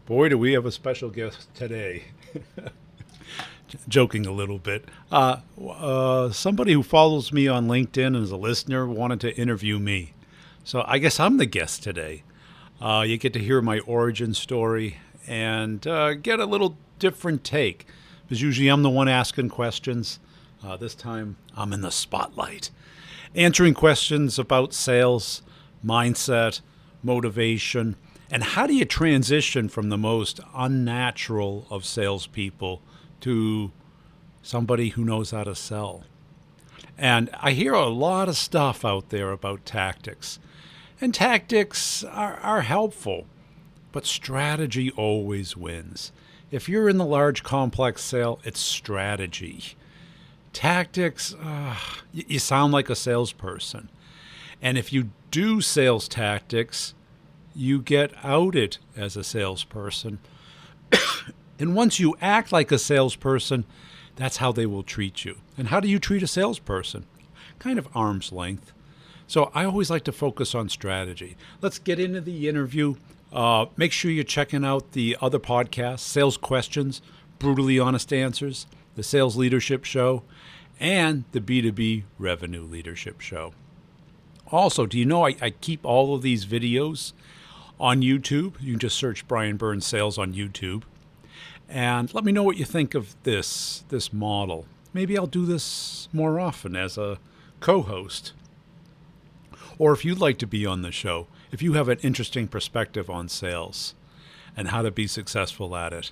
Boy, do we have a special guest today. Joking a little bit. Somebody who follows me on LinkedIn and is a listener wanted to interview me. So I guess I'm the guest today. You get to hear my origin story and get a little different take. Because usually I'm the one asking questions. This time I'm in the spotlight, answering questions about sales, mindset, motivation, and how do you transition from the most unnatural of salespeople to somebody who knows how to sell? And I hear a lot of stuff out there about tactics. And tactics are helpful, but strategy always wins. If you're in the large complex sale, it's strategy. Tactics, you sound like a salesperson. And if you do sales tactics, you get outed as a salesperson. And once you act like a salesperson, that's how they will treat you. And how do you treat a salesperson? Kind of arm's length. So I always like to focus on strategy. Let's get into the interview. Make sure you're checking out the other podcasts, Sales Questions, Brutally Honest Answers, the Sales Leadership Show, and the B2B Revenue Leadership Show. Also, do you know I keep all of these videos on YouTube? You can just search Brian Burns Sales on YouTube. And let me know what you think of this model. Maybe I'll do this more often as a co-host. Or if you'd like to be on the show, if you have an interesting perspective on sales and how to be successful at it,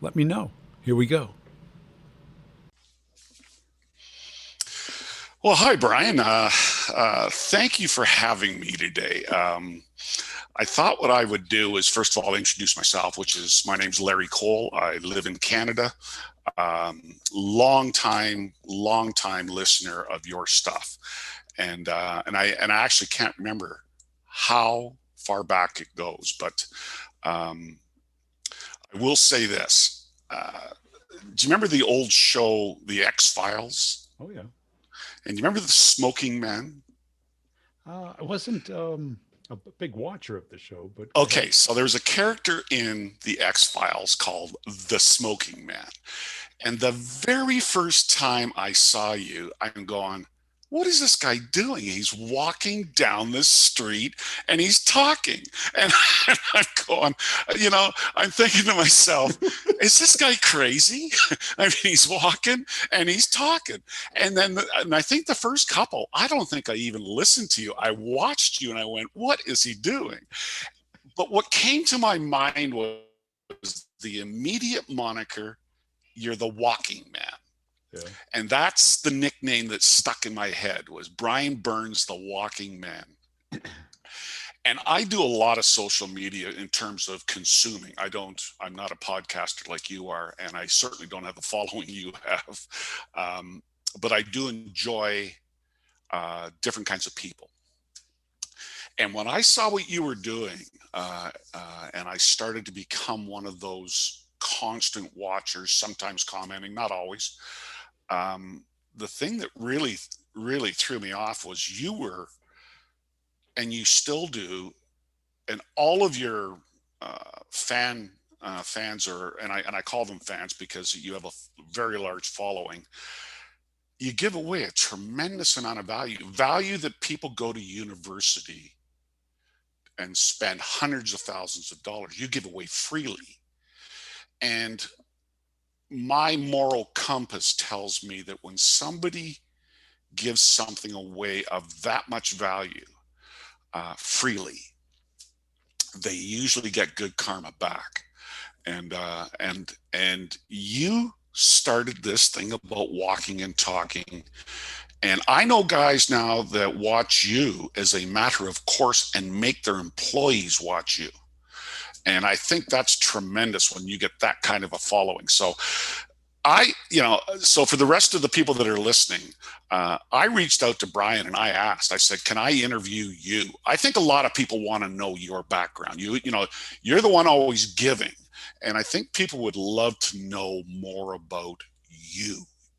let me know. Here we go. Well, hi, Brian. Thank you for having me today. I thought what I would do is, first of all, introduce myself, which is my name's Larry Cole. I live in Canada. Long time listener of your stuff, and I actually can't remember how far back it goes, but I will say this. Do you remember the old show, The X-Files? Oh, yeah. And you remember the smoking man? I wasn't a big watcher of the show, but Okay, so there's a character in the X-Files called the Smoking Man. And the very first time I saw you, I'm going, what is this guy doing? He's walking down the street and he's talking. And I'm going, I'm thinking to myself, is this guy crazy? I mean, he's walking and he's talking. And I think the first couple, I don't think I even listened to you. I watched you and I went, what is he doing? But what came to my mind was the immediate moniker, you're the walking man. yeah. And that's the nickname that stuck in my head, was Brian Burns, the walking man. And I do a lot of social media in terms of consuming. I'm not a podcaster like you are, and I certainly don't have the following you have. But I do enjoy different kinds of people. And when I saw what you were doing, and I started to become one of those constant watchers, sometimes commenting, not always, the thing that really threw me off was you were, and you still do, and all of your fans are, and I call them fans because you have a very large following. You give away a tremendous amount of value that people go to university and spend hundreds of thousands of dollars. You give away freely. And my moral compass tells me that when somebody gives something away of that much value freely, they usually get good karma back. And you started this thing about walking and talking. And I know guys now that watch you as a matter of course and make their employees watch you. And I think that's tremendous when you get that kind of a following. So so for the rest of the people that are listening, I reached out to Brian and I said, can I interview you? I think a lot of people want to know your background. You're the one always giving. And I think people would love to know more about you,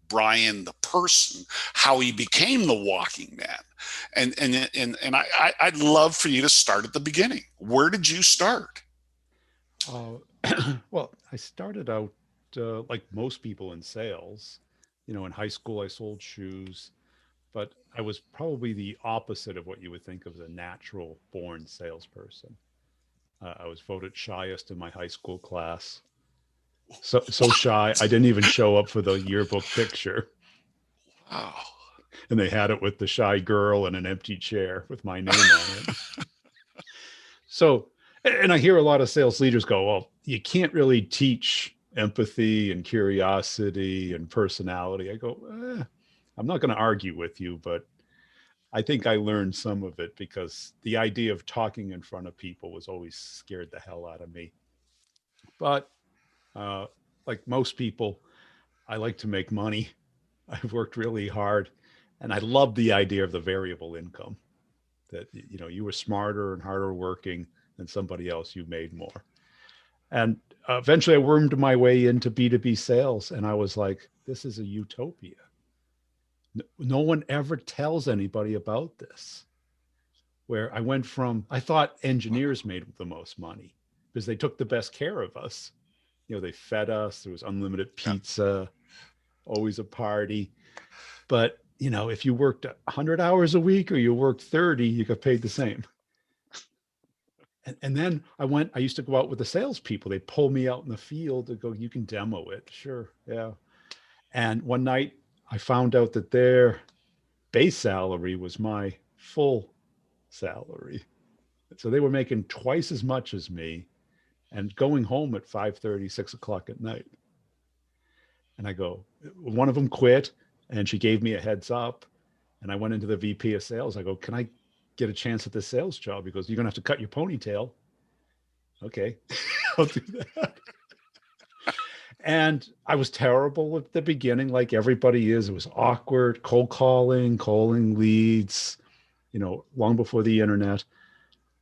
Brian, the person, how he became the walking man. And I'd love for you to start at the beginning. Where did you start? Uh, well, I started out like most people in sales. In high school, I sold shoes, but I was probably the opposite of what you would think of as a natural born salesperson. I was voted shyest in my high school class. So shy, I didn't even show up for the yearbook picture. Wow. And they had it with the shy girl and an empty chair with my name on it. So, and I hear a lot of sales leaders go, well, you can't really teach empathy and curiosity and personality. I go, I'm not going to argue with you, but I think I learned some of it because the idea of talking in front of people was always scared the hell out of me. But uh, like most people, I like to make money. I've worked really hard and I love the idea of the variable income that, you were smarter and harder working than somebody else, you made more. And eventually I wormed my way into B2B sales. And I was like, this is a utopia. No one ever tells anybody about this. Where I went from, I thought Wow. engineers made the most money because they took the best care of us. They fed us, there was unlimited Yeah. pizza, always a party. But, if you worked 100 hours a week or you worked 30, you got paid the same. And then I used to go out with the salespeople. They'd pull me out in the field to go, you can demo it. Sure. Yeah. And one night I found out that their base salary was my full salary. So they were making twice as much as me and going home at 5:30, 6 o'clock at night. And I go, one of them quit and she gave me a heads up. And I went into the VP of sales. I go, can I get a chance at this sales job? He goes, you're going to have to cut your ponytail. Okay, I'll do that. And I was terrible at the beginning, like everybody is. It was awkward, cold calling leads, long before the internet.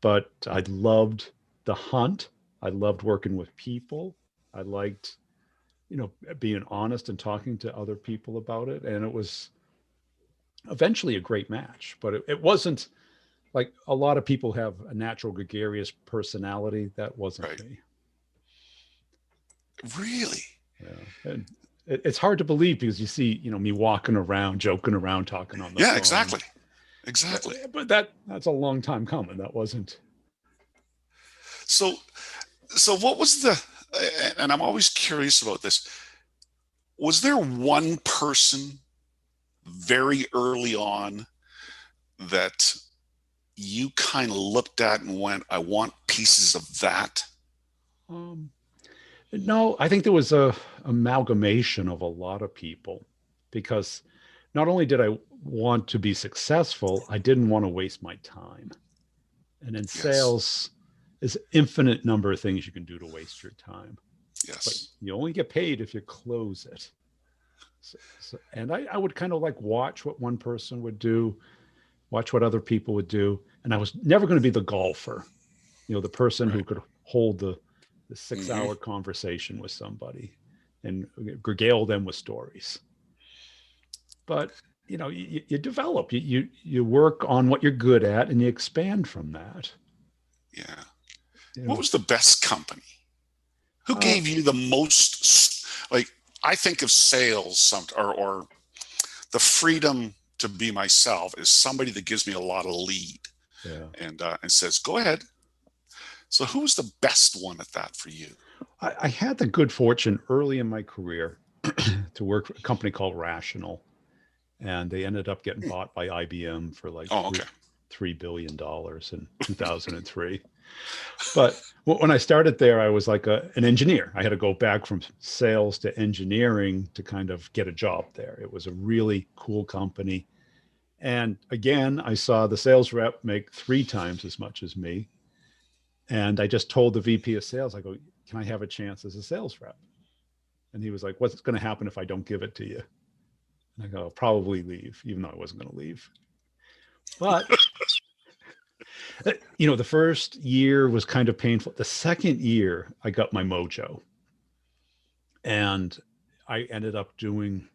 But I loved the hunt. I loved working with people. I liked, being honest and talking to other people about it. And it was eventually a great match, but it wasn't like a lot of people have a natural gregarious personality. That wasn't Right. me. Really? Yeah. And it's hard to believe because you see, me walking around, joking around, talking on the Yeah, phone. exactly. Exactly. But that's a long time coming. That wasn't. So, so what was the, and I'm always curious about this. Was there one person very early on that you kind of looked at and went, I want pieces of that? Um, no, I think there was a amalgamation of a lot of people because not only did I want to be successful, I didn't want to waste my time. And in Yes. sales, there's infinite number of things you can do to waste your time, but Yes. you only get paid if you close it. And I would kind of like watch what one person would do, watch what other people would do. And I was never going to be the golfer, the person who Right. could hold the 6 hour Mm-hmm. conversation with somebody and regale them with stories. But, you develop, you work on what you're good at and you expand from that. Yeah. You What know, was the best company? Who uh, gave you the most, like, I think of sales or the freedom to be myself is somebody that gives me a lot of lead yeah. and says, go ahead. So who was the best one at that for you? I had the good fortune early in my career to work for a company called Rational, and they ended up getting bought by IBM for like Oh, okay. $3 billion in 2003. But when I started there, I was like an engineer. I had to go back from sales to engineering to kind of get a job there. It was a really cool company. And again, I saw the sales rep make 3 times as much as me. And I just told the VP of sales, I go, can I have a chance as a sales rep? And he was like, what's going to happen if I don't give it to you? And I go, I'll probably leave, even though I wasn't going to leave. But, the first year was kind of painful. The second year, I got my mojo and I ended up doing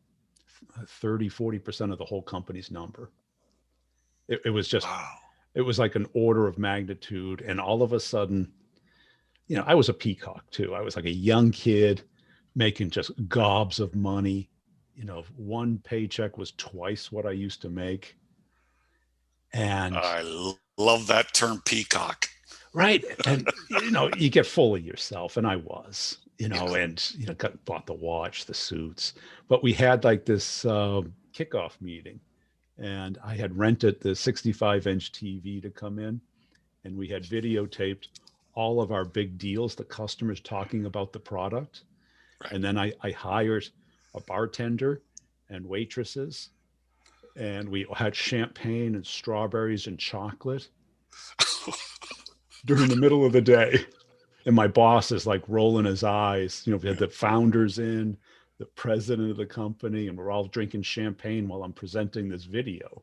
30, 40% of the whole company's number. It was just, Wow. it was like an order of magnitude. And all of a sudden, I was a peacock too. I was like a young kid making just gobs of money. One paycheck was twice what I used to make. And Love that term, peacock. right. And, you get full of yourself. And I was, Yeah. and, bought the watch, the suits. But we had like this kickoff meeting. And I had rented the 65-inch TV to come in. And we had videotaped all of our big deals, the customers talking about the product. Right. And then I hired a bartender and waitresses. And we had champagne and strawberries and chocolate during the middle of the day. And my boss is like rolling his eyes. We had the founders in, the president of the company, and we're all drinking champagne while I'm presenting this video.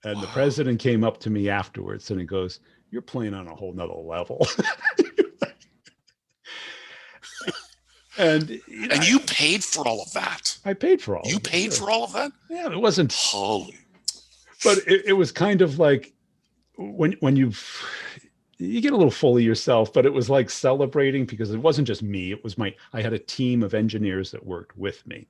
And the Wow. president came up to me afterwards and he goes, "You're playing on a whole nother level." And And you paid for all of that. I paid for all You of it. paid Sure. for all of that? Yeah, it wasn't, Holy. but it was kind of like when you get a little full of yourself, but it was like celebrating because it wasn't just me. It was I had a team of engineers that worked with me.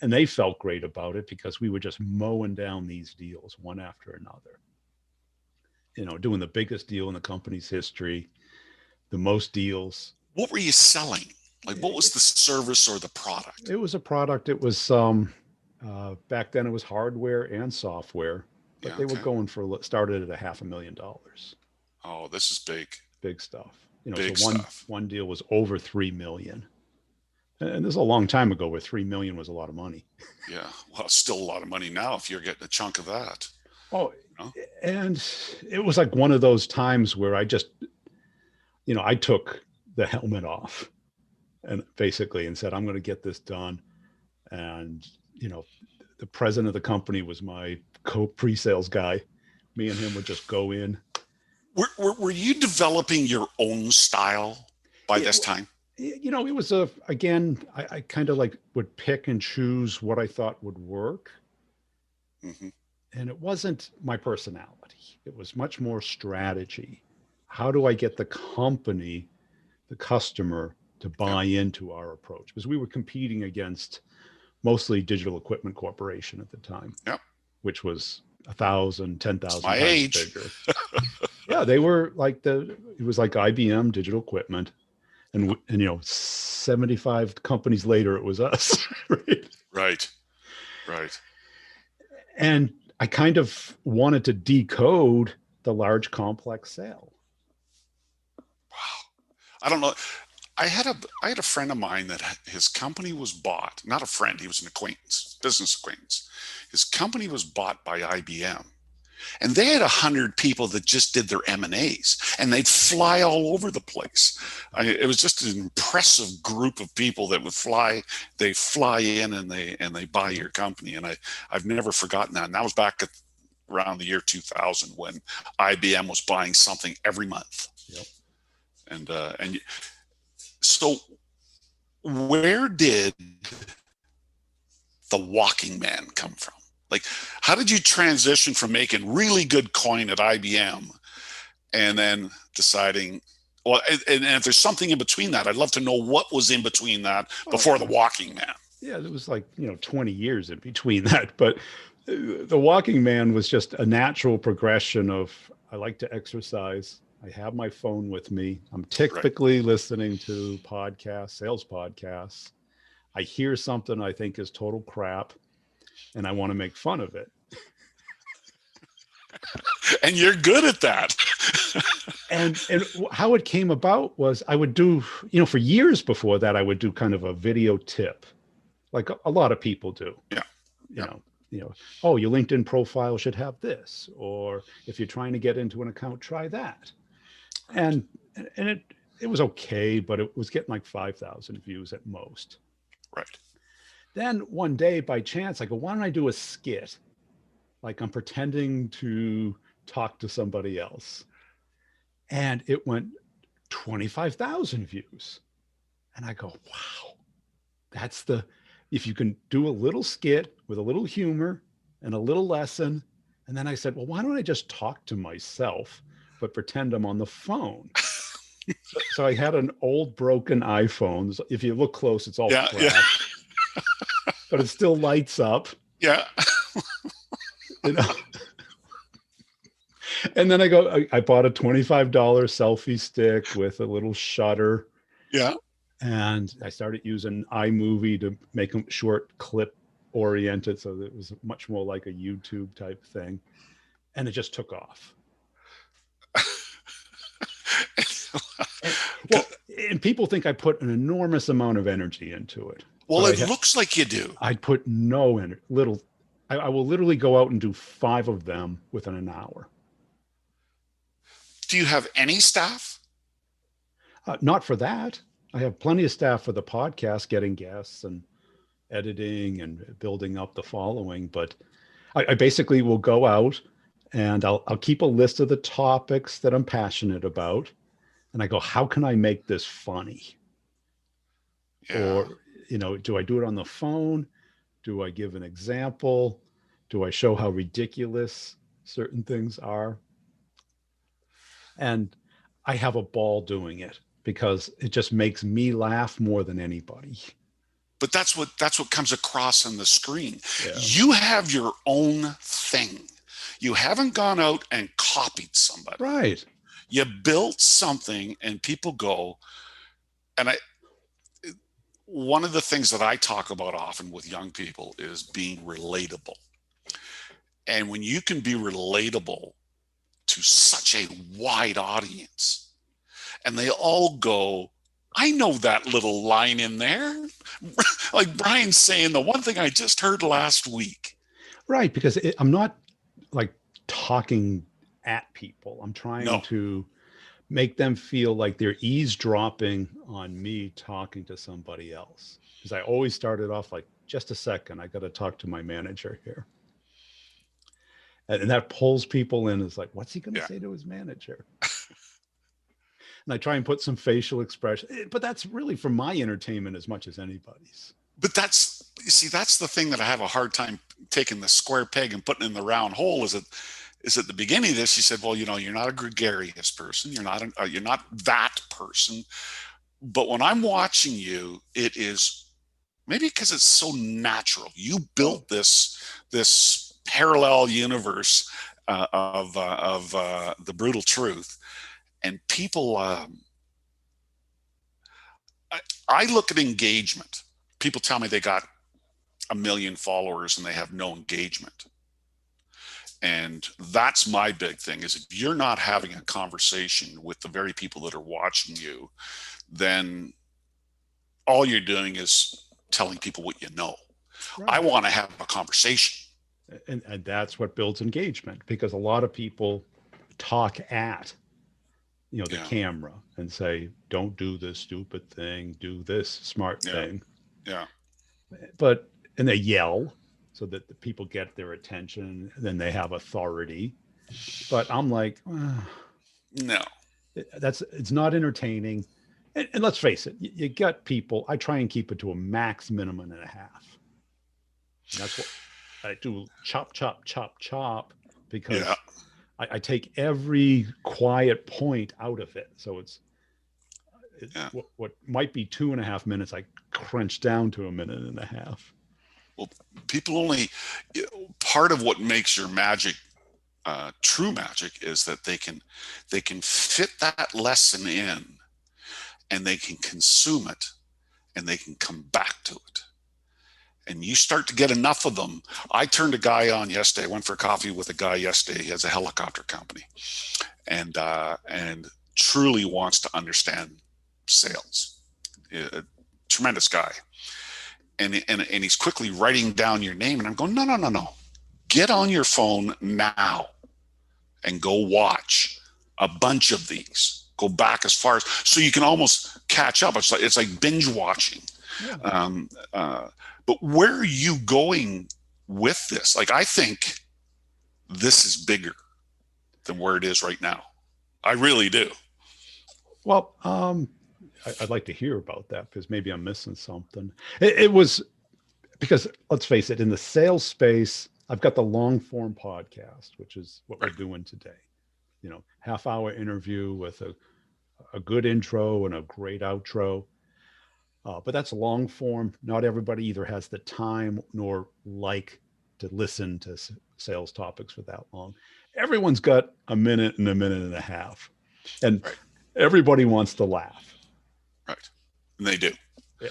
And they felt great about it because we were just mowing down these deals one after another. Doing the biggest deal in the company's history, the most deals. What were you selling? Like, what was the service or the product? It was a product. It was back then it was hardware and software, but Yeah. they were Okay. going started at $500,000. Oh, this is big. Big stuff. Big So one stuff. one deal was over 3 million. And this is a long time ago where 3 million was a lot of money. Yeah. Well, it's still a lot of money now if you're getting a chunk of that. Oh, You know? and it was like one of those times where I just, I took the helmet off and basically and said, I'm going to get this done. And, the president of the company was my pre-sales guy. Me and him would just go in. Were you developing your own style by this time? It was again, I kind of like would pick and choose what I thought would work. Mm-hmm. And it wasn't my personality. It was much more strategy. How do I get the company, the customer, to Yeah. buy into our approach? Because we were competing against mostly Digital Equipment Corporation at the time, Yeah. which was 1,000, 10,000 My times age. bigger. Yeah, they were like it was like IBM Digital Equipment. And 75 companies later, it was us. Right. Right. Right. And I kind of wanted to decode the large complex sale. Wow. I don't know. I had a friend of mine that his company was bought. Not a friend. He was an acquaintance, business acquaintance. His company was bought by IBM. And they had 100 people that just did their M&As, and they'd fly all over the place. It was just an impressive group of people that would fly. They fly in and they buy your company. And I've never forgotten that. And that was back around the year 2000 when IBM was buying something every month. Yep. And so where did the walking man come from? Like, how did you transition from making really good coin at IBM and then deciding, well, and if there's something in between that, I'd love to know what was in between that before the walking man. Yeah, it was like, 20 years in between that. But the walking man was just a natural progression of, I like to exercise. I have my phone with me. I'm typically listening to podcasts, sales podcasts. I hear something I think is total crap, and I want to make fun of it. And you're good at that. and how it came about was I would do, for years before that, I would do kind of a video tip, like a lot of people do. Yeah. Oh, your LinkedIn profile should have this, or if you're trying to get into an account, try that. And it was okay, but it was getting like 5,000 views at most. Right. Then one day, by chance, I go, why don't I do a skit? Like I'm pretending to talk to somebody else. And it went 25,000 views. And I go, wow, if you can do a little skit with a little humor and a little lesson. And then I said, well, why don't I just talk to myself but pretend I'm on the phone. So I had an old broken iPhone. If you look close, it's all Yeah, yeah, cracked, but it still lights up. yeah, You know? And then I bought a $25 selfie stick with a little shutter, yeah. and I started using iMovie to make them short clip oriented, so that it was much more like a YouTube type thing. And it just took off. And, well, and people think I put an enormous amount of energy into it, Well, but it looks like you do. I put no little. I will literally go out and do 5 of them within an hour. Do you have any staff? Not for that. I have plenty of staff for the podcast, getting guests and editing and building up the following. But I basically will go out and I'll keep a list of the topics that I'm passionate about. And I go, how can I make this funny? Yeah. Or, do I do it on the phone? Do I give an example? Do I show how ridiculous certain things are? And I have a ball doing it because it just makes me laugh more than anybody. But that's what comes across on the screen. Yeah. You have your own thing. You haven't gone out and copied somebody. Right. You built something and people go, and one of the things that I talk about often with young people is being relatable. And when you can be relatable to such a wide audience, and they all go, I know that little line in there. Like Brian's saying, the one thing I just heard last week. Right. Because I'm not like talking at people. I'm trying to make them feel like they're eavesdropping on me talking to somebody else. Because I always started off like, just a second, I got to talk to my manager here. And that pulls people in. It's like, what's he going to say to his manager? And I try and put some facial expression, but that's really for my entertainment as much as anybody's. But that's the thing that I have a hard time taking the square peg and putting in the round hole. Is at the beginning of this, you said, well, you're not a gregarious person. You're not that person. But when I'm watching you, it is maybe because it's so natural. You built this parallel universe of the brutal truth. And people, I look at engagement. People tell me they got 1 million followers and they have no engagement. And that's my big thing is if you're not having a conversation with the very people that are watching you, then all you're doing is telling people what you know. Right. I want to have a conversation. And that's what builds engagement, because a lot of people talk at the camera and say, don't do this stupid thing, do this smart thing. Yeah. And they yell so that the people get their attention, then they have authority. But I'm like, no, it's not entertaining. And let's face it, you got people, I try and keep it to a max minimum and a half. And that's what I do, chop, chop, chop, chop, because I take every quiet point out of it. So it's what might be 2.5 minutes, I crunch down to 1.5 minutes. Well, people only, part of what makes your magic true magic is that they can fit that lesson in and they can consume it and they can come back to it. And you start to get enough of them. I turned a guy on yesterday. I went for coffee with a guy yesterday. He has a helicopter company and truly wants to understand sales. A tremendous guy. And he's quickly writing down your name. And I'm going, no. Get on your phone now and go watch a bunch of these. Go back as far as, so you can almost catch up. It's like binge watching. Yeah. But where are you going with this? Like, I think this is bigger than where it is right now. I really do. Well, I'd like to hear about that, because maybe I'm missing something. It was because, let's face it, in the sales space, I've got the long form podcast, which is what we're doing today. half-hour interview with a good intro and a great outro. But that's long form. Not everybody either has the time nor like to listen to sales topics for that long. Everyone's got a minute and a minute and a half, and Right. everybody wants to laugh. Right. And they do. Yeah.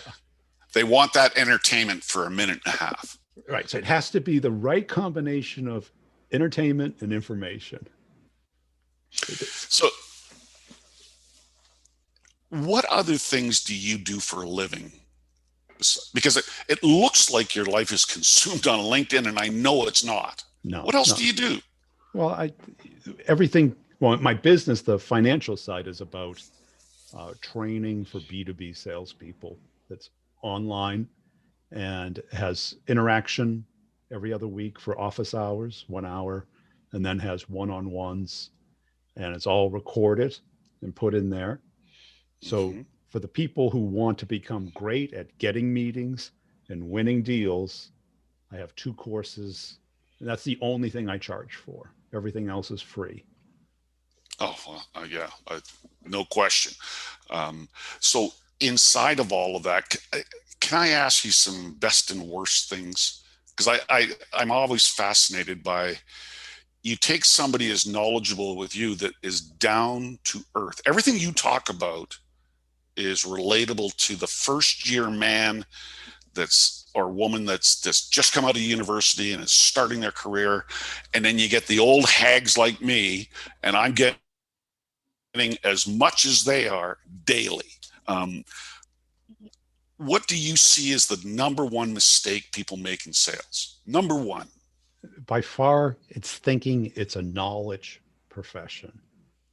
They want that entertainment for a minute and a half. Right. So it has to be the right combination of entertainment and information. So, what other things do you do for a living? Because it looks like your life is consumed on LinkedIn, and I know it's not. No, What else no. do you do? Well, everything. Well, my business, the financial side, is about training for B2B salespeople. That's online and has interaction every other week for office hours, 1 hour, and then has one-on-ones, and it's all recorded and put in there. So Mm-hmm. for the people who want to become great at getting meetings and winning deals, I have 2 courses, and that's the only thing I charge for. Everything else is free. Oh, well, yeah, no question. Um, so, inside of all of that, can I ask you some best and worst things? Because I'm always fascinated by, you take somebody as knowledgeable with you that is down to earth. Everything you talk about is relatable to the first year man that's or woman that's just come out of university and is starting their career, and then you get the old hags like me, and I'm getting as much as they are daily. Um, what do you see as the number one mistake people make in sales? Number one. By far, it's thinking it's a knowledge profession,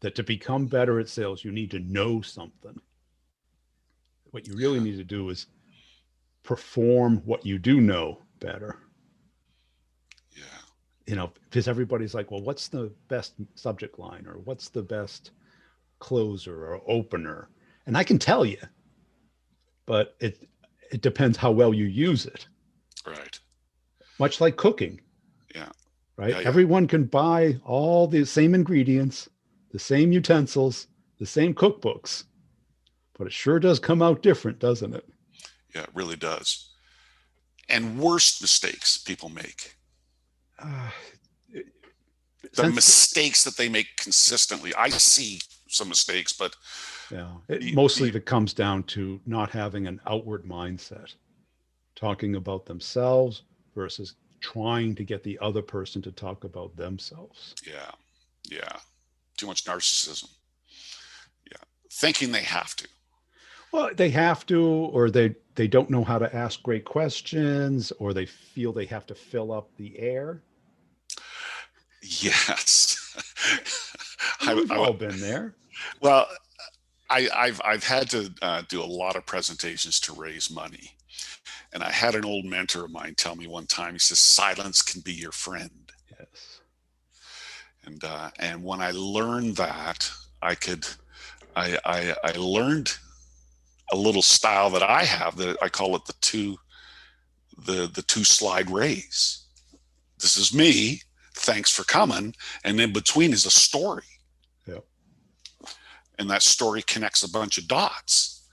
that to become better at sales, you need to know something. What you really Yeah, need to do is perform what you do know better. yeah, Because everybody's like, well, what's the best subject line, or what's the best closer or opener? And I can tell you, but it depends how well you use it. right. Much like cooking, Yeah, right? yeah, yeah, Everyone can buy all the same ingredients, the same utensils, the same cookbooks, but it sure does come out different, doesn't it? yeah. It really does. And worst mistakes people make. Uh, The since mistakes that they make consistently. I see some mistakes, but Yeah, you, mostly it comes down to not having an outward mindset, talking about themselves versus trying to get the other person to talk about themselves. yeah, yeah. Too much narcissism. Yeah, thinking they have to. Well, they have to, or they don't know how to ask great questions, or they feel they have to fill up the air. Yes. And we've all been there. well, I've had to do a lot of presentations to raise money, and I had an old mentor of mine tell me one time. He says, "Silence can be your friend." Yes. And when I learned that, I could I learned a little style that I have that I call it the two slide raise. This is me. Thanks for coming. And in between is a story. Yeah. And that story connects a bunch of dots.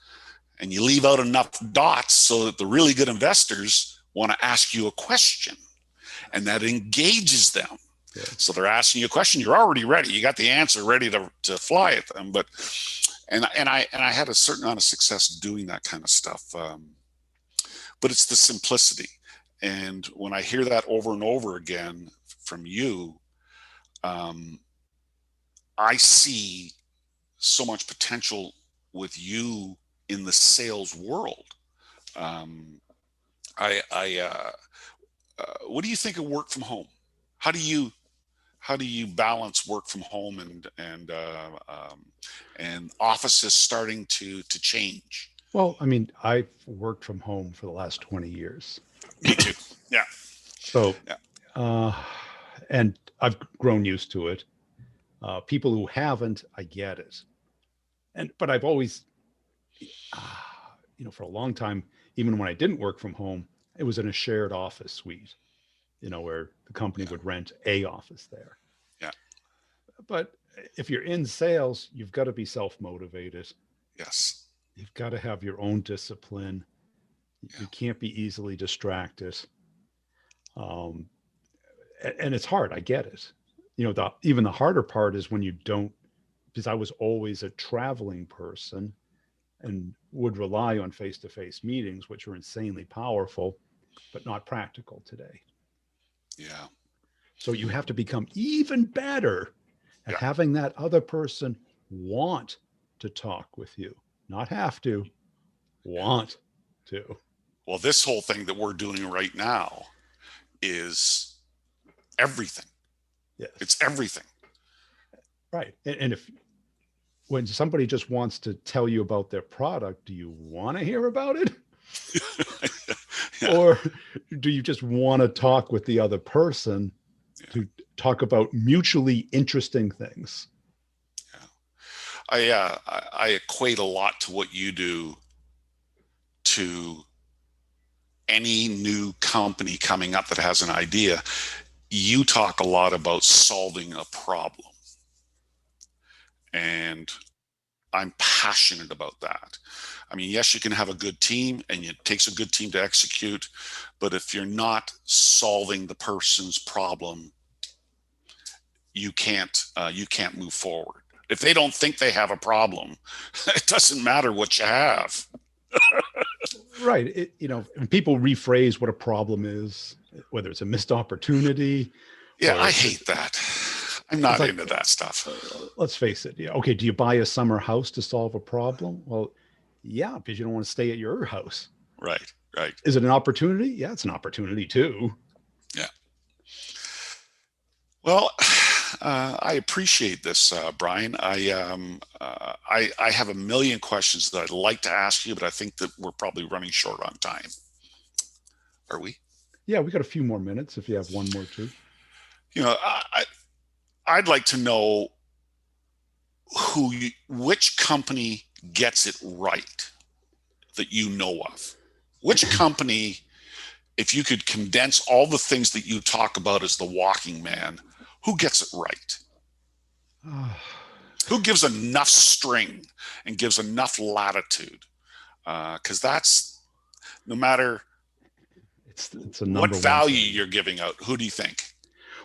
And you leave out enough dots so that the really good investors want to ask you a question. And that engages them. Yes. So they're asking you a question. You're already ready. You got the answer ready to fly at them. But I had a certain amount of success doing that kind of stuff. But it's the simplicity. And when I hear that over and over again from you, um, I see so much potential with you in the sales world. Um, what do you think of work from home? How do you balance work from home and offices starting to change? Well, I mean, I've worked from home for the last 20 years. Me too. Yeah, So, yeah, uh, and I've grown used to it. People who haven't, I get it. But I've always, for a long time, even when I didn't work from home, it was in a shared office suite, where the company yeah, would rent a office there. yeah. But if you're in sales, you've got to be self-motivated. Yes. You've got to have your own discipline. Yeah. You can't be easily distracted. Um, and it's hard. I get it. Even the harder part is when you don't, because I was always a traveling person and would rely on face-to-face meetings, which are insanely powerful, but not practical today. Yeah. So you have to become even better at Yeah. having that other person want to talk with you, not have to, Yeah. want to. Well, this whole thing that we're doing right now is everything. Yes. It's everything. Right. And if when somebody just wants to tell you about their product, do you want to hear about it? Yeah. Or do you just want to talk with the other person Yeah. to talk about mutually interesting things? Yeah. I equate a lot to what you do to any new company coming up that has an idea. You talk a lot about solving a problem, and I'm passionate about that. I mean, yes, you can have a good team, and it takes a good team to execute, but if you're not solving the person's problem, you can't move forward. If they don't think they have a problem, it doesn't matter what you have. Right. People rephrase what a problem is, whether it's a missed opportunity Yeah, or I it's hate that. I'm it's not like, into that stuff. let's face it. Yeah. Okay. Do you buy a summer house to solve a problem? Well, yeah, because you don't want to stay at your house. Right, right. Is it an opportunity? Yeah, it's an opportunity too. Yeah. Well, I appreciate this, Brian. I have a million questions that I'd like to ask you, but I think that we're probably running short on time. Are we? Yeah, we got a few more minutes if you have one more too. You know, I'd like to know which company gets it right that you know of. Which company, if you could condense all the things that you talk about as the walking man, who gets it right? Who gives enough string and gives enough latitude? Because that's no matter It's a what number one value thing. you're giving out. Who do you think?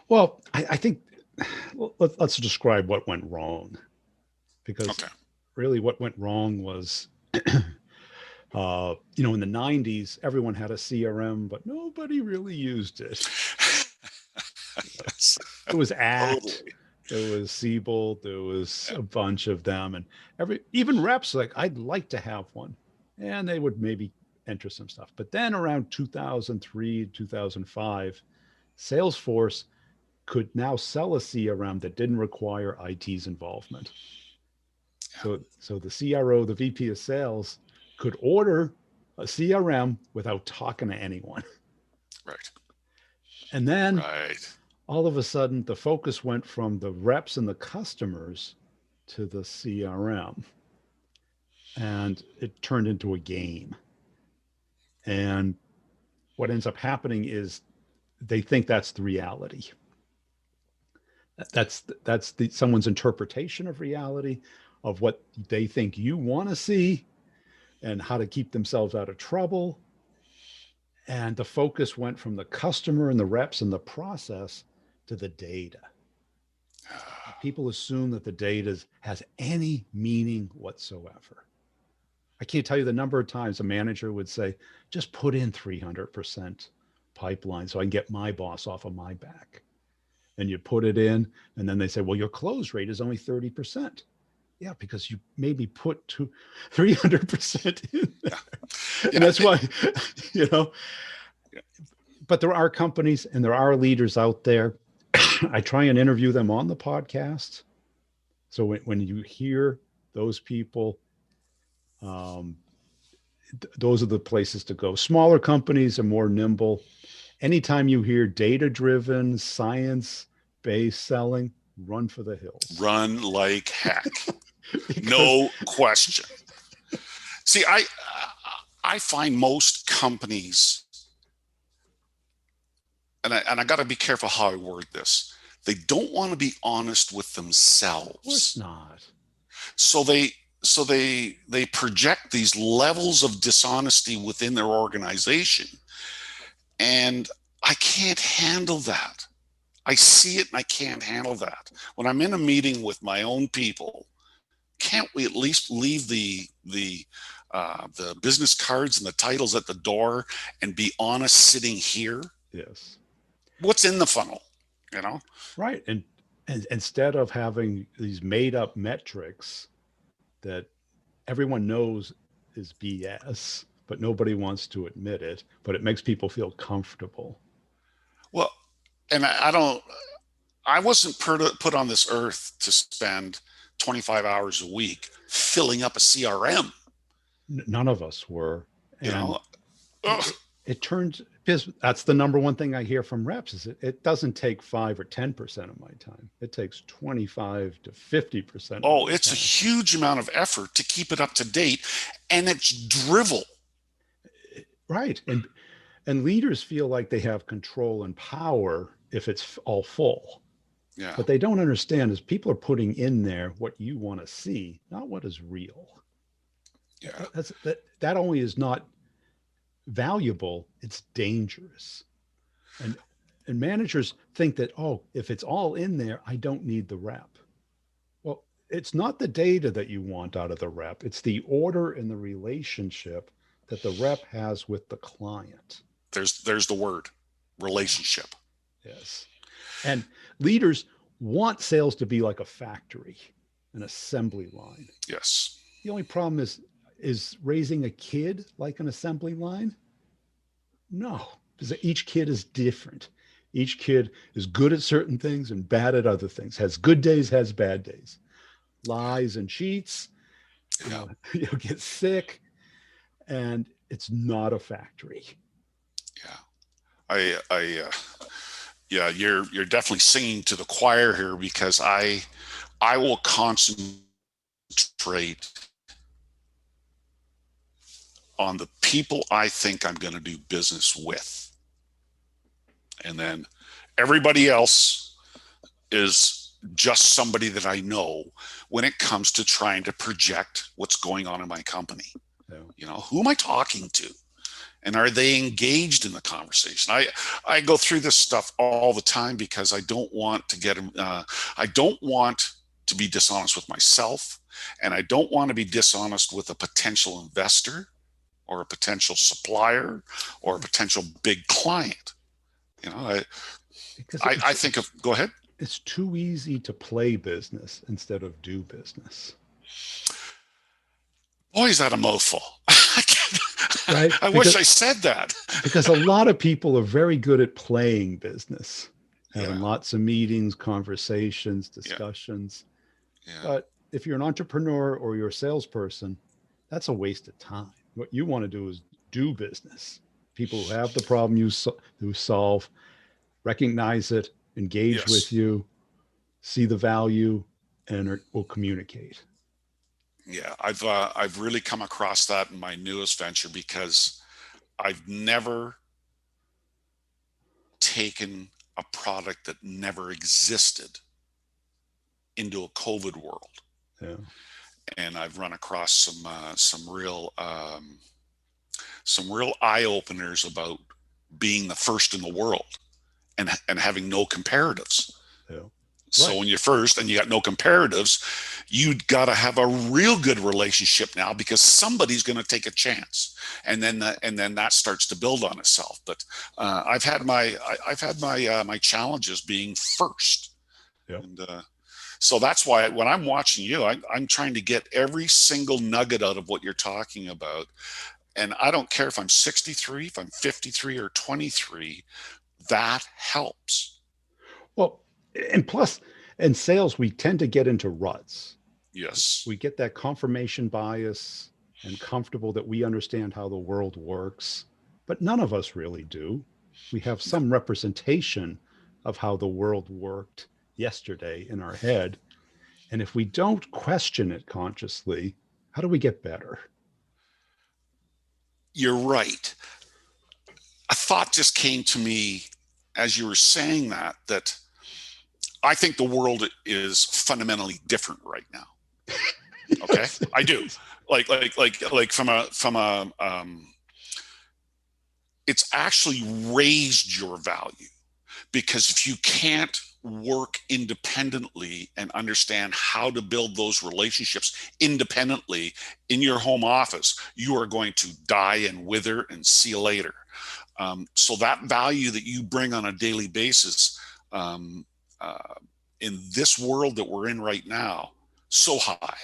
Well, I think let's describe what went wrong, because Okay. really what went wrong was, in the 90s, everyone had a CRM, but nobody really used it. Yes. It was Act, Totally. there was Siebel, there was Yeah. a bunch of them, and even reps like, I'd like to have one, and they would maybe enter some stuff. But then around 2003, 2005, Salesforce could now sell a CRM that didn't require IT's involvement. Yeah. So the CRO, the VP of sales, could order a CRM without talking to anyone. Right. And then Right. all of a sudden, the focus went from the reps and the customers to the CRM, and it turned into a game. And what ends up happening is they think that's the reality. That's someone's interpretation of reality, of what they think you want to see, and how to keep themselves out of trouble. And the focus went from the customer and the reps and the process to the data. People assume that the data has any meaning whatsoever. I can't tell you the number of times a manager would say, just put in 300% pipeline so I can get my boss off of my back. And you put it in, and then they say, well, your close rate is only 30%. Yeah, because you maybe put 300% in there. And Yeah. that's why, you know, Yeah. but there are companies and there are leaders out there. I try and interview them on the podcast. So when you hear those people, um, those are the places to go. Smaller companies are more nimble. Anytime you hear data driven, science based selling, run for the hills. Run like heck. Because No question. See, I find most companies, and I got to be careful how I word this. They don't want to be honest with Of course themselves. not. So they project these levels of dishonesty within their organization. And I can't handle that. I see it and I can't handle that. When I'm in a meeting with my own people, can't we at least leave the business cards and the titles at the door and be honest sitting here? Yes. What's in the funnel? You know? Right. And instead of having these made up metrics that everyone knows is BS, but nobody wants to admit it, but it makes people feel comfortable. Well, and I don't. I wasn't put on this earth to spend 25 hours a week filling up a CRM. None of us were. You And know, ugh, it turns, because that's the number one thing I hear from reps is it doesn't take 5 or 10% of my time. It takes 25 to 50% of oh, my it's a time. huge amount of effort to keep it up to date, and it's drivel. Right. And leaders feel like they have control and power if it's all full. Yeah, What they don't understand is people are putting in there what you want to see, not what is real. yeah. That only is not valuable, it's dangerous. And and managers think that, oh, if it's all in there, I don't need the rep. Well, it's not the data that you want out of the rep, it's the order and the relationship that the rep has with the client. There's the word Yeah. relationship. Yes. And leaders want sales to be like a factory, an assembly line. Yes, The only problem is raising a kid like an assembly line? No, because each kid is different. Each kid is good at certain things and bad at other things. Has good days, has bad days. Lies and cheats, yeah, you'll get sick, and it's not a factory. yeah. Yeah. You're definitely singing to the choir here because I will concentrate on the people I think I'm going to do business with. And then everybody else is just somebody that I know when it comes to trying to project what's going on in my company. So, You know, who am I talking to? And are they engaged in the conversation? I go through this stuff all the time because I don't want to I don't want to be dishonest with myself, and I don't want to be dishonest with a potential investor or a potential supplier or a potential big client. You know, because I think of, go ahead. it's too easy to play business instead of do business, Boy, is that a mouthful. right? I wish Because I said that. because a lot of people are very good at playing business, having Yeah, lots of meetings, conversations, yeah, discussions. yeah. But if you're an entrepreneur or you're a salesperson, that's a waste of time. What you want to do is do business. People who have the problem who solve, recognize it, engage with Yes. you, see the value, and will communicate. Yeah, I've really come across that in my newest venture because I've never taken a product that never existed into a COVID world, Yeah. and I've run across some real eye openers about being the first in the world and having no comparatives. Yeah. So Right. when you're first and you got no comparatives, you got to have a real good relationship now because somebody's going to take a chance, and then that starts to build on itself. But I've had my challenges being first, Yeah. and so that's why when I'm watching you, I'm trying to get every single nugget out of what you're talking about. And I don't care if I'm 63, if I'm 53 or 23, that helps. Well, and plus, in sales, we tend to get into ruts. Yes. We get that confirmation bias and comfortable that we understand how the world works, but none of us really do. We have No. some representation of how the world worked yesterday in our head. And if we don't question it consciously, how do we get better? You're right. A thought just came to me as you were saying that I think the world is fundamentally different right now. Okay, I do. Like it's actually raised your value, because if you can't work independently and understand how to build those relationships independently in your home office, you are going to die and wither and see you later. So that value that you bring on a daily basis, um, in this world that we're in right now, so high.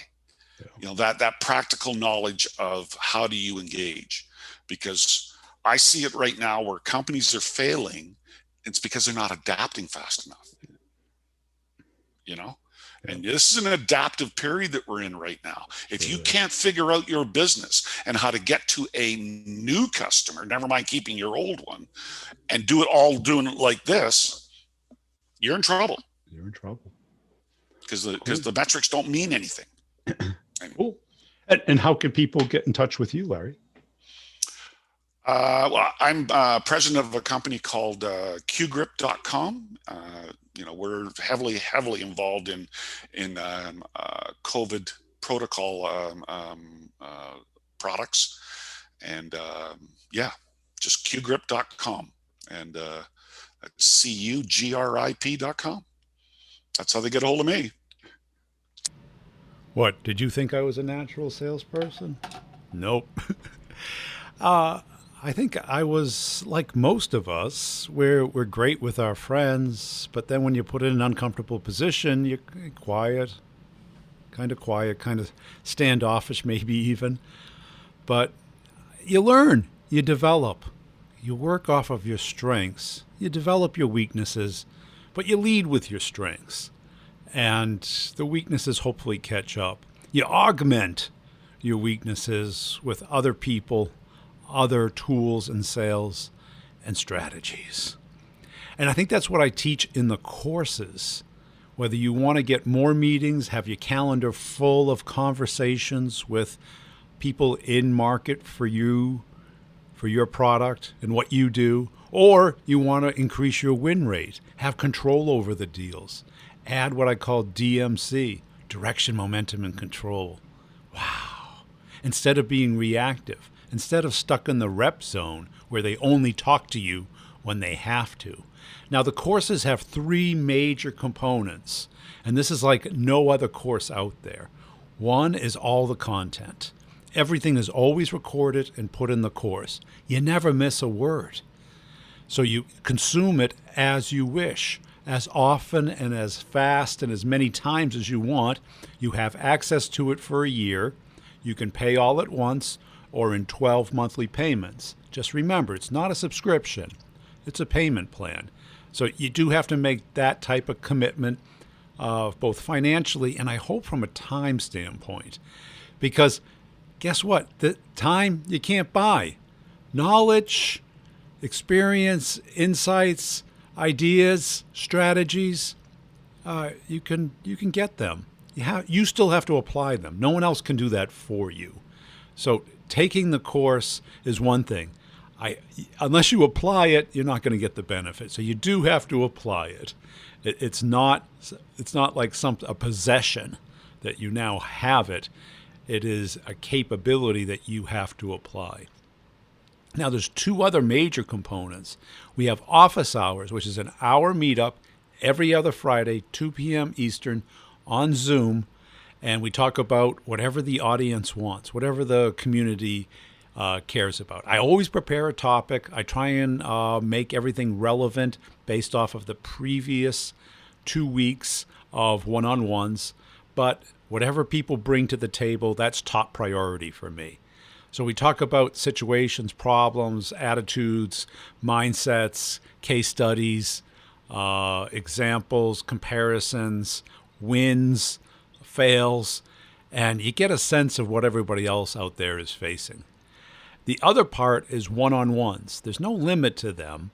Yeah. That practical knowledge of how do you engage, because I see it right now where companies are failing. It's because they're not adapting fast enough, and this is an adaptive period that we're in right now. If you can't figure out your business and how to get to a new customer, never mind keeping your old one, and doing it like this, you're in trouble. You're in trouble. Because the metrics don't mean anything. Cool. And how can people get in touch with you, Larry? Well, I'm president of a company called QGrip.com. We're heavily involved in COVID protocol products, and just QGrip.com, and CUGRIP.com. That's how they get a hold of me. What, did you think I was a natural salesperson? Nope. I think I was like most of us. We're great with our friends, but then when you put in an uncomfortable position, you're quiet, kind of standoffish, maybe even. But you learn, you develop, you work off of your strengths, you develop your weaknesses, but you lead with your strengths. And the weaknesses hopefully catch up. You augment your weaknesses with other people, other tools and sales and strategies. And I think that's what I teach in the courses. Whether you want to get more meetings, have your calendar full of conversations with people in market for you, for your product and what you do, or you want to increase your win rate, have control over the deals, add what I call DMC, direction, momentum, and control. Wow. Instead of being reactive, instead of stuck in the rep zone where they only talk to you when they have to. Now, the courses have three major components, and this is like no other course out there. One is all the content. Everything is always recorded and put in the course. You never miss a word. So you consume it as you wish, as often and as fast and as many times as you want. You have access to it for a year. You can pay all at once or in 12 monthly payments. Just remember, it's not a subscription. It's a payment plan. So you do have to make that type of commitment, both financially and I hope from a time standpoint. Because guess what? The time you can't buy. Knowledge, experience, insights, ideas, strategies, you can get them. You still have to apply them. No one else can do that for you. So taking the course is one thing. Unless you apply it, you're not going to get the benefit. So you do have to apply it. It's not like a possession that you now have it. It is a capability that you have to apply. Now, there's two other major components. We have office hours, which is an hour meetup every other Friday, 2 p.m. Eastern, on Zoom, and we talk about whatever the audience wants, whatever the community cares about. I always prepare a topic. I try and make everything relevant based off of the previous 2 weeks of one-on-ones, but whatever people bring to the table, that's top priority for me. So we talk about situations, problems, attitudes, mindsets, case studies, examples, comparisons, wins, fails, and you get a sense of what everybody else out there is facing. The other part is one-on-ones. There's no limit to them.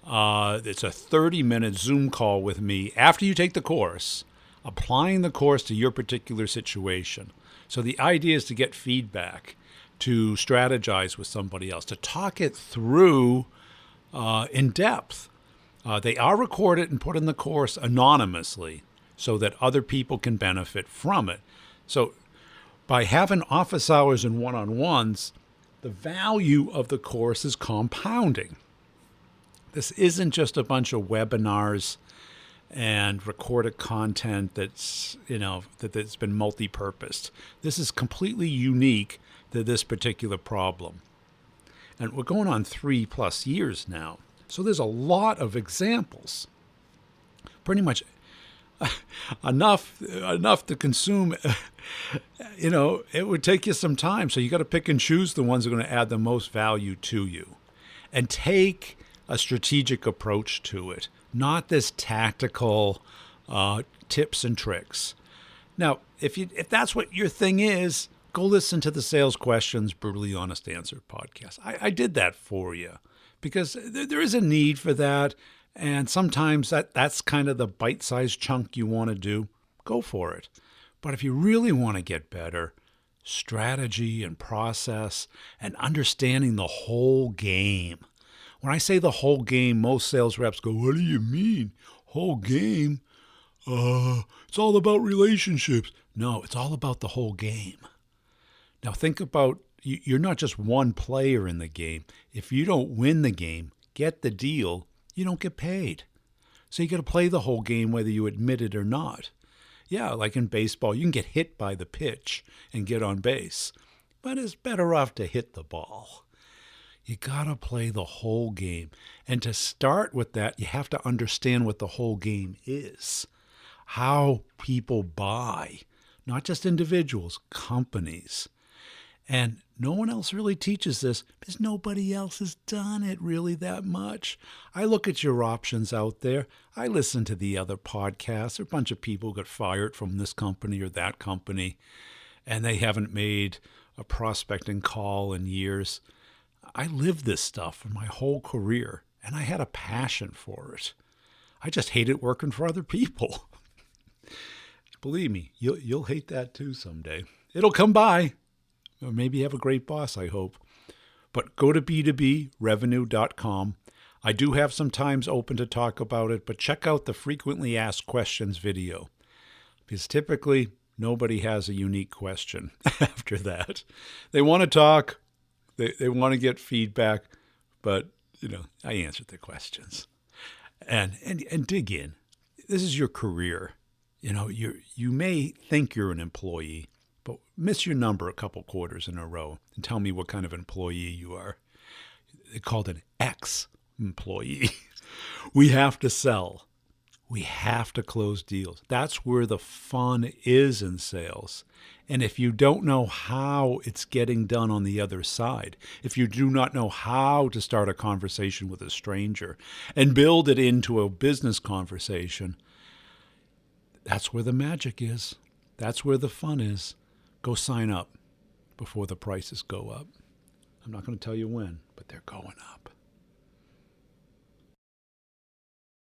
It's a 30-minute Zoom call with me after you take the course, applying the course to your particular situation. So the idea is to get feedback, to strategize with somebody else, to talk it through in depth. They are recorded and put in the course anonymously so that other people can benefit from it. So by having office hours and one-on-ones, the value of the course is compounding. This isn't just a bunch of webinars and recorded content that's been multi-purposed. This is completely unique to this particular problem. And we're going on 3+ years now. So there's a lot of examples. Pretty much enough to consume. It would take you some time. So you got to pick and choose the ones that are going to add the most value to you. And take a strategic approach to it, not this tactical tips and tricks. Now, if that's what your thing is, go listen to the Sales Questions Brutally Honest Answer podcast. I did that for you because there is a need for that. And sometimes that's kind of the bite-sized chunk you want to do. Go for it. But if you really want to get better, strategy and process and understanding the whole game. When I say the whole game, most sales reps go, "What do you mean? Whole game? It's all about relationships." No, it's all about the whole game. Now think about, you're not just one player in the game. If you don't win the game, get the deal, you don't get paid. So you got to play the whole game whether you admit it or not. Yeah, like in baseball, you can get hit by the pitch and get on base, but it's better off to hit the ball. You got to play the whole game. And to start with that, you have to understand what the whole game is. How people buy, not just individuals, companies. And no one else really teaches this because nobody else has done it really that much. I look at your options out there. I listen to the other podcasts. There are a bunch of people who got fired from this company or that company, and they haven't made a prospecting call in years. I lived this stuff for my whole career, and I had a passion for it. I just hated working for other people. Believe me, you'll hate that too someday. It'll come by. Or maybe you have a great boss, I hope. But go to b2brevenue.com. I do have some times open to talk about it, but check out the frequently asked questions video. Because typically, nobody has a unique question after that. They want to talk. They want to get feedback, but, I answered the questions. And dig in. This is your career. You may think you're an employee, but miss your number a couple quarters in a row and tell me what kind of employee you are. They're called an ex-employee. We have to sell. We have to close deals. That's where the fun is in sales. And if you don't know how it's getting done on the other side, if you do not know how to start a conversation with a stranger and build it into a business conversation, that's where the magic is. That's where the fun is. Go sign up before the prices go up. I'm not going to tell you when, but they're going up.